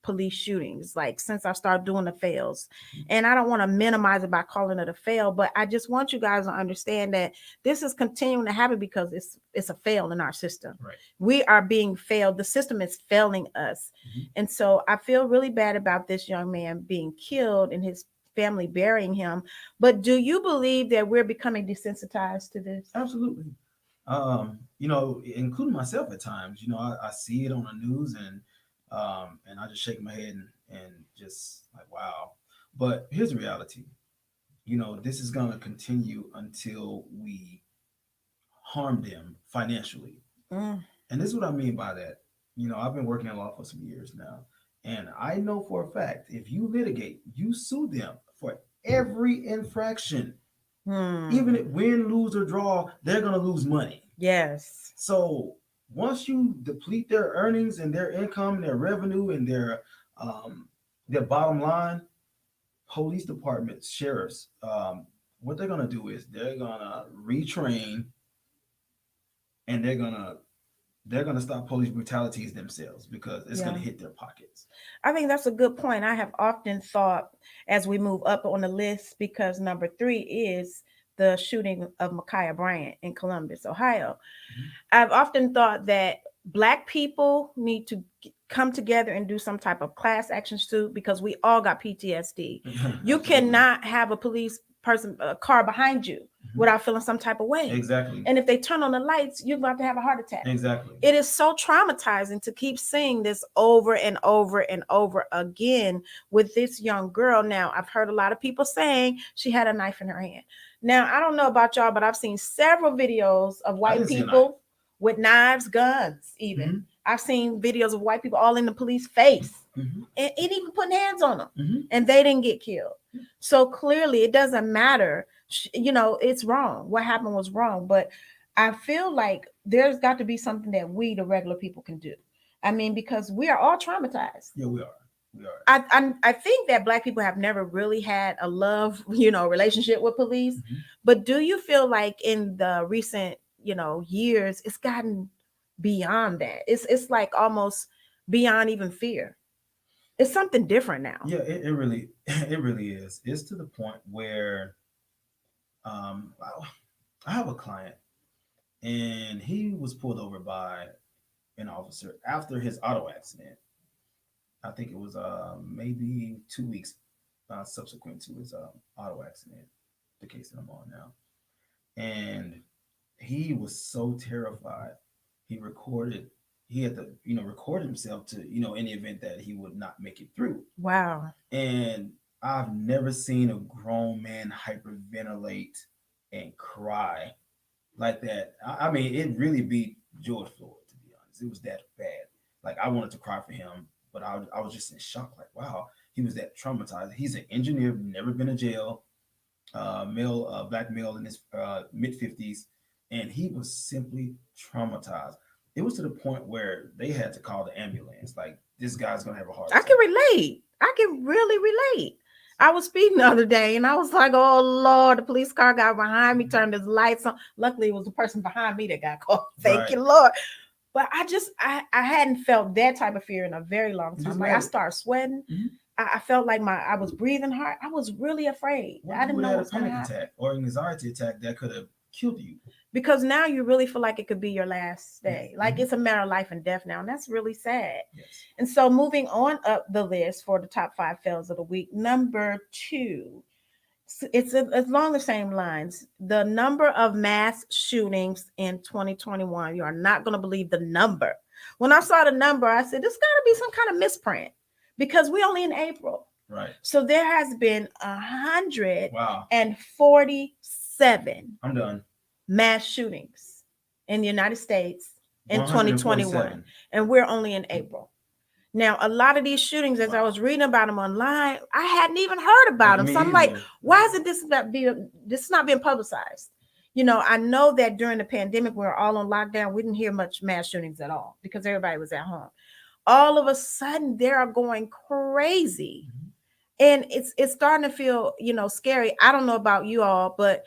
police shootings, like since I started doing the fails. And I don't want to minimize it by calling it a fail, but I just want you guys to understand that this is continuing to happen because it's a fail in our system. Right. We are being failed. The system is failing us. And so I feel really bad about this young man being killed and his family burying him. But do you believe that we're becoming desensitized to this? Absolutely. Including myself at times, I see it on the news and I just shake my head and just like, wow. But here's the reality. This is going to continue until we harm them financially. And this is what I mean by that. I've been working in law for some years now. And I know for a fact, if you litigate, you sue them for every infraction. Even if win, lose, or draw, they're going to lose money. Yes. So once you deplete their earnings and their income and their revenue and their bottom line, police departments, sheriffs, what they're going to do is they're going to retrain and they're going to stop police brutalities themselves because it's going to hit their pockets. I think that's a good point. I have often thought as we move up on the list, because number 3 is the shooting of Ma'Khia Bryant in Columbus, Ohio. I've often thought that Black people need to come together and do some type of class action suit because we all got PTSD. You cannot have a police person, a car behind you without feeling some type of way. Exactly. And if they turn on the lights, you're about to have a heart attack. Exactly. It is so traumatizing to keep seeing this over and over and over again with this young girl. Now, I've heard a lot of people saying she had a knife in her hand. Now, I don't know about y'all, but I've seen several videos of white people with knives, guns, even. I've seen videos of white people all in the police face and even putting hands on them, and they didn't get killed. So clearly, it doesn't matter. It's wrong. What happened was wrong. But I feel like there's got to be something that we, the regular people, can do. I mean, because we are all traumatized. Yeah, we are. We are. I think that Black people have never really had a love, relationship with police. Mm-hmm. But do you feel like in the recent, years, it's gotten beyond that? It's like almost beyond even fear. It's something different now. Yeah, it really it really is. It's to the point where I have a client and he was pulled over by an officer after his auto accident. I think it was maybe 2 weeks subsequent to his auto accident, the case that I'm on now. And he was so terrified. He recorded. He had to, record himself to, in the event that he would not make it through. Wow. And I've never seen a grown man hyperventilate and cry like that. I mean, it really beat George Floyd, to be honest. It was that bad. Like, I wanted to cry for him, but I was just in shock. Like, wow, he was that traumatized. He's an engineer, never been to jail, black male in his mid 50s, and he was simply traumatized. It was to the point where they had to call the ambulance. Like, this guy's gonna have a heart attack. I can relate. I can really relate. I was speeding the other day and I was like, oh Lord, the police car got behind me, turned his lights on. Luckily, it was the person behind me that got caught. Thank you, Lord. But I hadn't felt that type of fear in a very long time. Like, I started sweating. Mm-hmm. I felt like I was breathing hard. I was really afraid. I didn't know what was going to happen. Attack or an anxiety attack that could have killed you. Because now you really feel like it could be your last day. Yes. Like, it's a matter of life and death now. And that's really sad. Yes. And so moving on up the list for the top 5 fails of the week, number 2, it's along the same lines. The number of mass shootings in 2021. You are not going to believe the number. When I saw the number, I said, there's got to be some kind of misprint because we're only in April. Right. So there has been 147. I'm done. Mass shootings in the United States in 2021, and we're only in April. Now, a lot of these shootings, as I was reading about them online, I hadn't even heard about them. So I'm like, why is it this is not being publicized? I know that during the pandemic, we were all on lockdown. We didn't hear much mass shootings at all because everybody was at home. All of a sudden, they are going crazy, and it's starting to feel, scary. I don't know about you all, but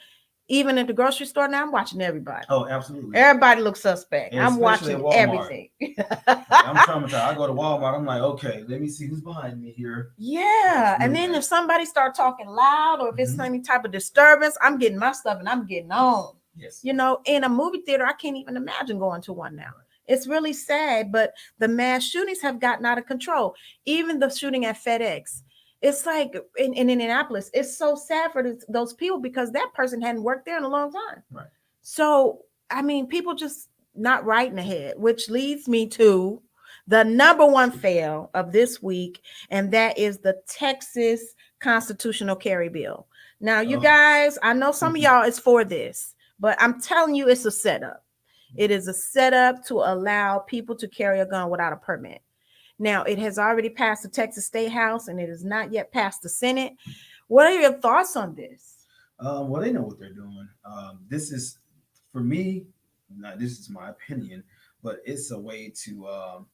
even at the grocery store now, I'm watching everybody. Oh, absolutely. Everybody looks suspect. And I'm watching everything. I'm traumatized. I go to Walmart. I'm like, okay, let me see who's behind me here. Yeah. And then if somebody start talking loud or if it's any type of disturbance, I'm getting my stuff and I'm getting on. Yes. In a movie theater, I can't even imagine going to one now. It's really sad, but the mass shootings have gotten out of control. Even the shooting at FedEx. It's like in Indianapolis, it's so sad for those people because that person hadn't worked there in a long time. Right. So, I mean, people just not right in the head, which leads me to the number 1 fail of this week, and that is the Texas constitutional carry bill. Now, you guys, I know some of y'all is for this, but I'm telling you, it's a setup. It is a setup to allow people to carry a gun without a permit. Now, it has already passed the Texas State House, and it has not yet passed the Senate. What are your thoughts on this? Well, they know what they're doing. This is, for me, this is my opinion, but it's a way to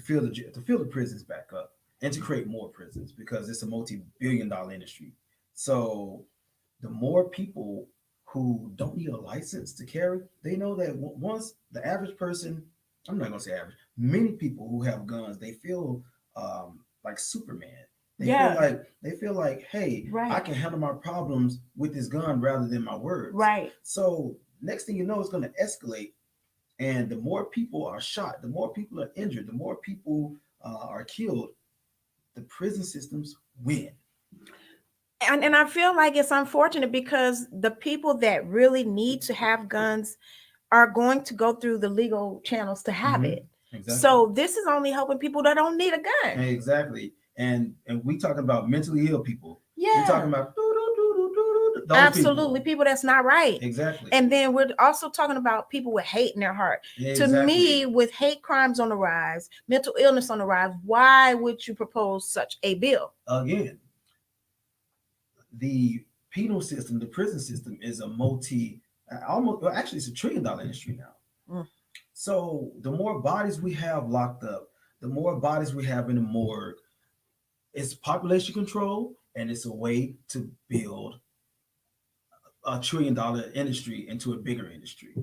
fill the prisons back up and to create more prisons because it's a multi-billion-dollar industry. So the more people who don't need a license to carry, they know that once the average person, I'm not going to say average, many people who have guns, they feel like Superman. They feel like, hey, I can handle my problems with this gun rather than my words. Right. So next thing you know, it's going to escalate. And the more people are shot, the more people are injured, the more people are killed, the prison systems win. And I feel like it's unfortunate because the people that really need to have guns are going to go through the legal channels to have it. Exactly. So this is only helping people that don't need a gun. Exactly. And we talking about mentally ill people. Yeah. We're talking about absolutely people that's not right. Exactly. And then we're also talking about people with hate in their heart. Exactly. To me, with hate crimes on the rise, mental illness on the rise, why would you propose such a bill? Again, the penal system, the prison system is a it's a $1 trillion industry now. So the more bodies we have locked up, the more bodies we have in the morgue, it's population control, and it's a way to build $1 trillion industry into a bigger industry.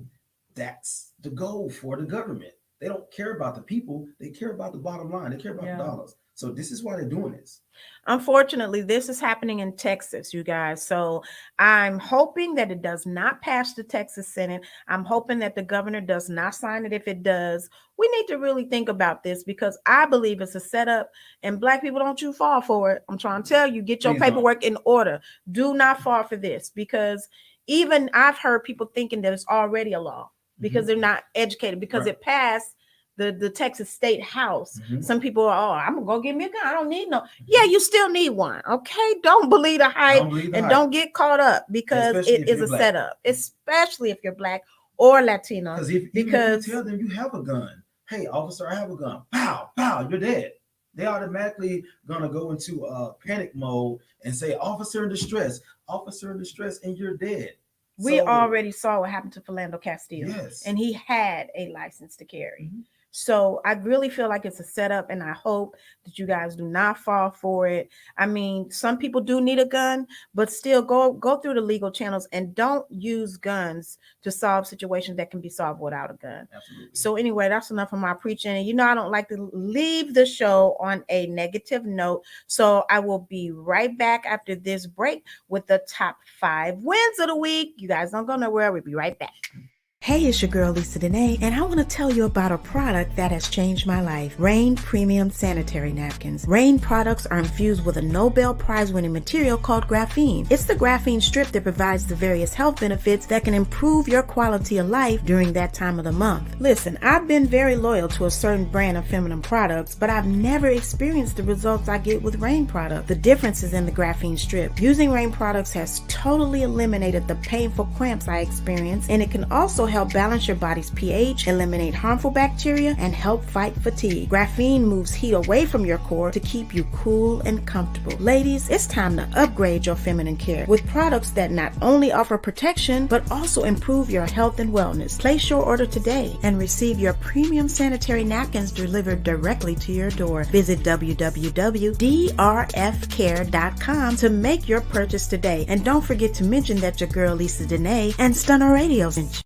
That's the goal for the government. They don't care about the people, they care about the bottom line, they care about the dollars. So this is why they're doing this. Unfortunately, this is happening in Texas, you guys. So I'm hoping that it does not pass the Texas Senate. I'm hoping that the governor does not sign it. If it does, we need to really think about this, because I believe it's a setup, and Black people, don't you fall for it. I'm trying to tell you, get your paperwork in order. Do not fall for this, because even I've heard people thinking that it's already a law because they're not educated, because it passed the Texas State House. Some people are, oh, I'm gonna go get me a gun. I don't need no. Yeah, you still need one. Okay, don't believe the hype, don't get caught up, because it is a setup, especially if you're Black or Latino. Because if you tell them you have a gun, hey officer, I have a gun, pow pow, you're dead. They automatically gonna go into panic mode and say officer in distress, and you're dead. We already saw what happened to Philando Castile. Yes. And he had a license to carry. So I really feel like it's a setup, and I hope that you guys do not fall for it. I mean, some people do need a gun, but still go through the legal channels, and don't use guns to solve situations that can be solved without a gun. Absolutely. So anyway, that's enough of my preaching. And I don't like to leave the show on a negative note. So I will be right back after this break with the top 5 wins of the week. You guys don't go nowhere. We'll be right back. Hey, it's your girl Lisa Denae, and I want to tell you about a product that has changed my life. Rain Premium Sanitary Napkins. Rain products are infused with a Nobel Prize-winning material called graphene. It's the graphene strip that provides the various health benefits that can improve your quality of life during that time of the month. Listen, I've been very loyal to a certain brand of feminine products, but I've never experienced the results I get with Rain products. The difference is in the graphene strip. Using Rain products has totally eliminated the painful cramps I experience, and it can also help balance your body's pH, eliminate harmful bacteria, and help fight fatigue. Graphene moves heat away from your core to keep you cool and comfortable. Ladies, it's time to upgrade your feminine care with products that not only offer protection, but also improve your health and wellness. Place your order today and receive your premium sanitary napkins delivered directly to your door. Visit www.drfcare.com to make your purchase today. And don't forget to mention that your girl Lisa Denae and Stunner Radio sent you.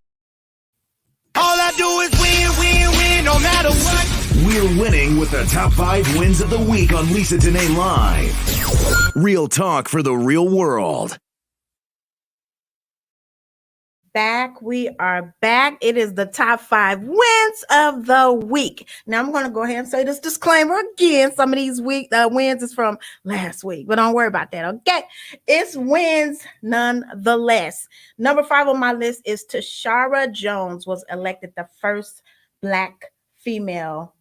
All I do is win, win, win, no matter what. We're winning with the top 5 wins of the week on Lisa Denae Live. Real talk for the real world. We are back. It is the top 5 wins of the week. Now I'm going to go ahead and say this disclaimer again. Some of these wins is from last week, but don't worry about that. Okay, it's wins nonetheless. Number 5 on my list is Tashara Jones was elected the first Black female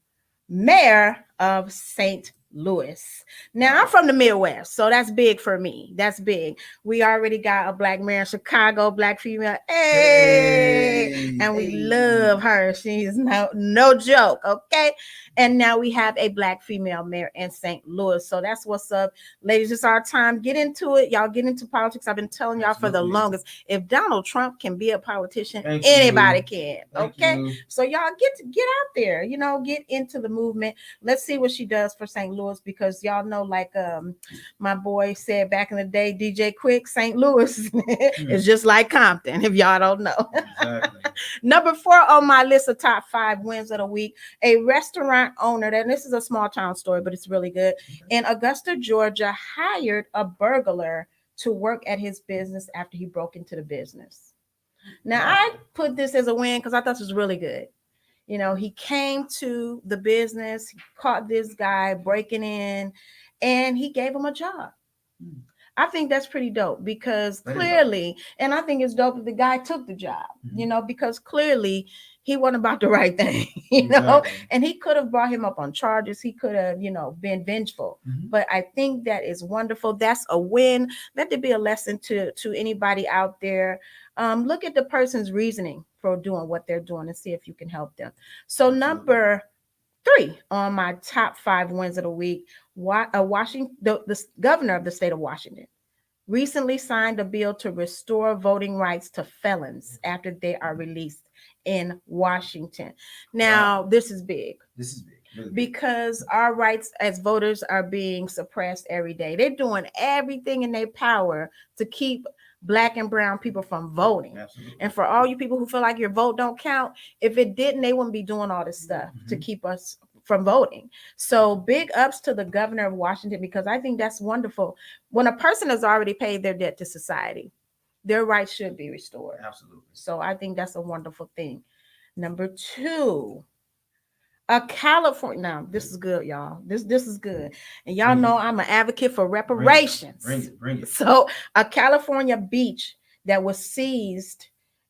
mayor of St. Louis. Now I'm from the Midwest, so that's big for me. That's big. We already got a Black mayor in Chicago, Black female. Hey, and we love her. She's no joke. Okay. And now we have a Black female mayor in St. Louis. So that's what's up, ladies. It's our time. Get into it. Y'all get into politics. I've been telling y'all for the longest. If Donald Trump can be a politician, anybody can. Okay. So y'all get out there, get into the movement. Let's see what she does for St. Louis, because y'all know, like my boy said back in the day, DJ Quick, St. Louis is just like Compton, if y'all don't know. Exactly. Number 4 on my list of top 5 wins of the week, a restaurant owner, and this is a small town story, but it's really good. In Augusta, Georgia, hired a burglar to work at his business after he broke into the business. Now, I put this as a win because I thought it was really good. He came to the business, he caught this guy breaking in, and he gave him a job. I think that's pretty dope, because clearly, and I think it's dope that the guy took the job, because clearly he wasn't about the right thing, and he could have brought him up on charges. He could have, been vengeful, but I think that is wonderful. That's a win. Let there be a lesson to anybody out there. Look at the person's reasoning for doing what they're doing and see if you can help them. So number 3 on my top 5 wins of the week, the governor of the state of Washington recently signed a bill to restore voting rights to felons after they are released in Washington. Now, this is big. This is big. Really big. Because our rights as voters are being suppressed every day. They're doing everything in their power to keep Black and brown people from voting. Absolutely. And for all you people who feel like your vote don't count, if it didn't, they wouldn't be doing all this stuff to keep us from voting. So big ups to the governor of Washington, because I think that's wonderful. When a person has already paid their debt to society, their rights should be restored. Absolutely. So I think that's a wonderful thing. Number 2, a California. Now, this is good, y'all. This is good. And y'all know I'm an advocate for reparations. Bring it. So a California beach that was seized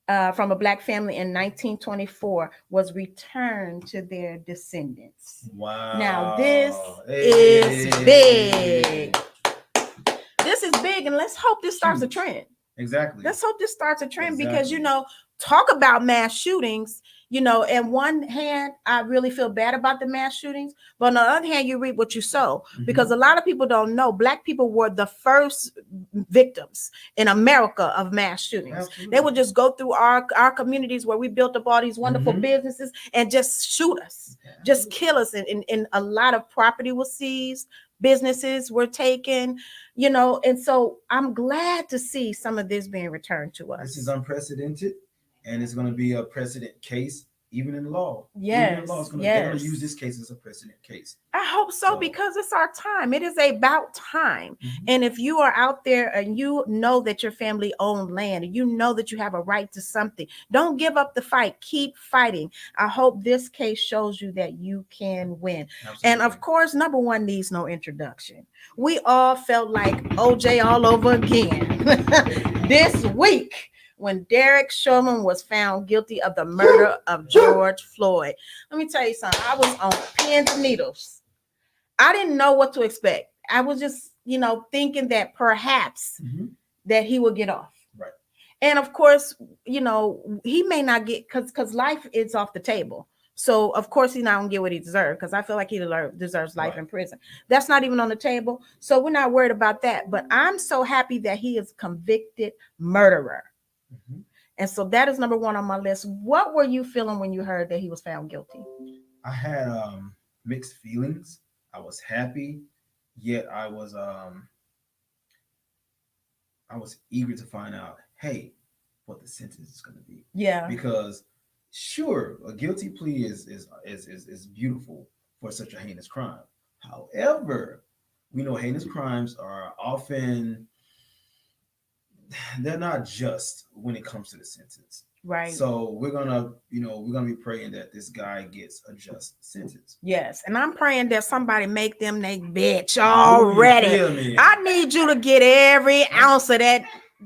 from a Black family in 1924 was returned to their descendants. Wow. Now, this is big. This is big, and let's hope this starts a trend. Exactly. Let's hope this starts a trend because, talk about mass shootings. In one hand, I really feel bad about the mass shootings, but on the other hand, you reap what you sow, because a lot of people don't know Black people were the first victims in America of mass shootings. Absolutely. They would just go through our communities where we built up all these wonderful businesses and just shoot us, just kill us. And a lot of property was seized, businesses were taken, and so I'm glad to see some of this being returned to us. This is unprecedented. And it's going to be a precedent case, even in law. Yes. Even in law, they're going to use this case as a precedent case. I hope so, because it's our time. It is about time. And if you are out there and you know that your family owned land, and you know that you have a right to something, don't give up the fight. Keep fighting. I hope this case shows you that you can win. Absolutely. And of course, number 1 needs no introduction. We all felt like OJ all over again this week, when Derek Chauvin was found guilty of the murder of George Floyd. Let me tell you something. I was on pins and needles. I didn't know what to expect. I was just, thinking that perhaps that he would get off. Right. And of course, he may not get, because life is off the table. So of course he's not gonna get what he deserves, because I feel like he deserves life in prison. That's not even on the table. So we're not worried about that. But I'm so happy that he is a convicted murderer. And so that is number 1 on my list. What were you feeling when you heard that he was found guilty? I had mixed feelings. I was happy, yet I was eager to find out, hey, what the sentence is going to be. Yeah. Because sure, a guilty plea is beautiful for such a heinous crime. However, we know heinous crimes are often, they're not just when it comes to the sentence. Right. So we're gonna be praying that this guy gets a just sentence. Yes. And I'm praying that somebody make them they bitch already. I need you to get every ounce of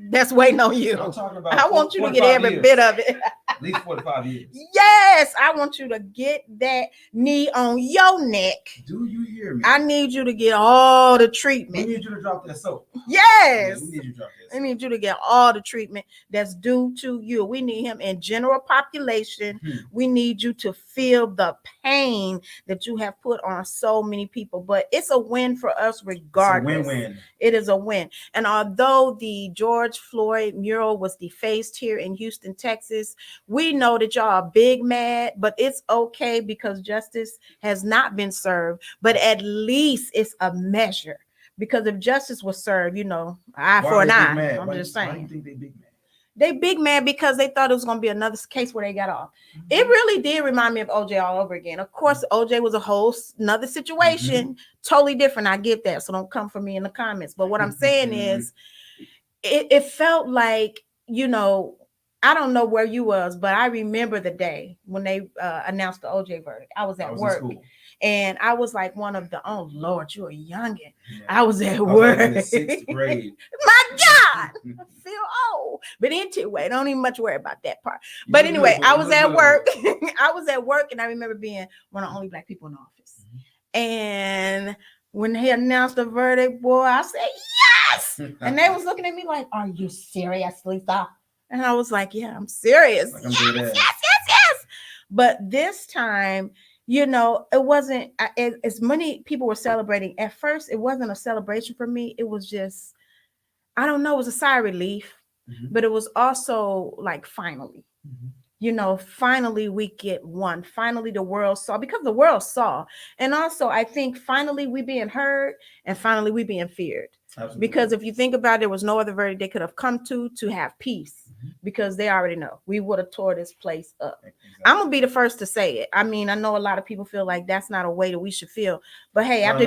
that's waiting on you. I'm talking about I want you to get every bit of it. At least 45 years. Yes, I want you to get that knee on your neck. Do you hear me? I need you to get all the treatment. We need you to drop that soap. Yes. Yeah, we need you to drop that soap. I need you to get all the treatment that's due to you. We need him in general population. We need you to feel the pain that you have put on so many people. But it's a win for us regardless. It's a win-win. It is a win. And although the George Floyd mural was defaced here in Houston, Texas, we know that y'all are big mad, but it's okay because justice has not been served. But at least it's a measure. Because if justice was served, eye for an eye. I'm just saying. Why do you think they big mad? They big mad because they thought it was going to be another case where they got off. It really did remind me of OJ all over again. Of course, OJ was a whole another situation, totally different. I get that. So don't come for me in the comments. But what I'm saying is, it felt like, I don't know where you was, but I remember the day when they announced the OJ verdict. I was at work. And I was like one of the, oh Lord, you're a youngin'. Yeah. I was at work. In the 6th grade. My God, I feel old. But anyway, don't even much worry about that part. But anyway, I was at work. I was at work, and I remember being one of the only Black people in the office. And when he announced the verdict, boy, I said, yes! And they was looking at me like, are you serious, Lisa? And I was like, yeah, I'm serious. Like, yes. But this time, it wasn't as many people were celebrating. At first, it wasn't a celebration for me. It was just, I don't know, it was a sigh of relief, but it was also like, finally. Finally we get one. Finally the world saw, because the world saw. And also I think finally we being heard, and finally we being feared. Absolutely. Because if you think about it, there was no other verdict they could have come to have peace, because they already know we would have tore this place up. Exactly. I'm gonna be the first to say it. I mean, I know a lot of people feel like that's not a way that we should feel, but hey, after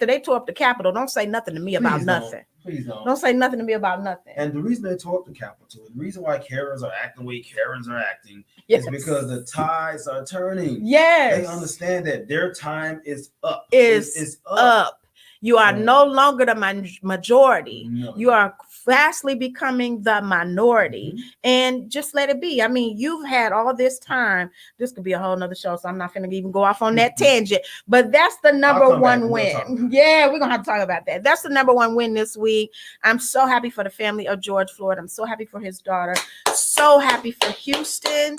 they tore up the Capitol, don't say nothing to me about nothing. Please don't say nothing to me about nothing. And the reason they tore up the Capitol, the reason why Karens are acting the way Karens are acting, is because the tides are turning. Yes, they understand that their time is up. It's up. You are no longer the majority. No. You are fastly becoming the minority. And just let it be. I mean, you've had all this time. This could be a whole nother show, so I'm not going to even go off on that tangent. But that's the number one win. Yeah, we're going to have to talk about that. That's the number one win this week. I'm so happy for the family of George Floyd. I'm so happy for his daughter. So happy for Houston.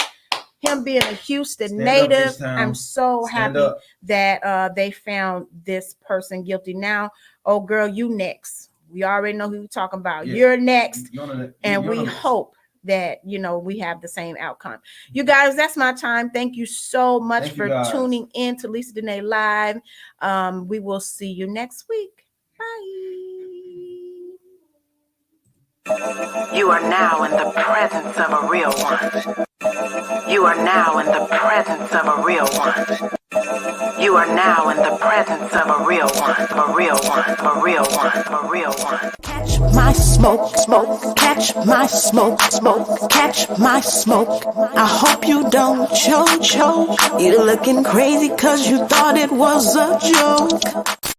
Him being a Houston native, I'm so happy that they found this person guilty. Now, oh girl, you next. We already know who you're talking about. Yeah. You're next. And we hope that, we have the same outcome. You guys, that's my time. Thank you so much for tuning in to Lisa Denae Live. We will see you next week. Bye. You are now in the presence of a real one. You are now in the presence of a real one. You are now in the presence of a real one, a real one, a real one, a real one. Catch my smoke, smoke, catch my smoke, smoke, catch my smoke. I hope you don't choke. You're looking crazy 'cause you thought it was a joke.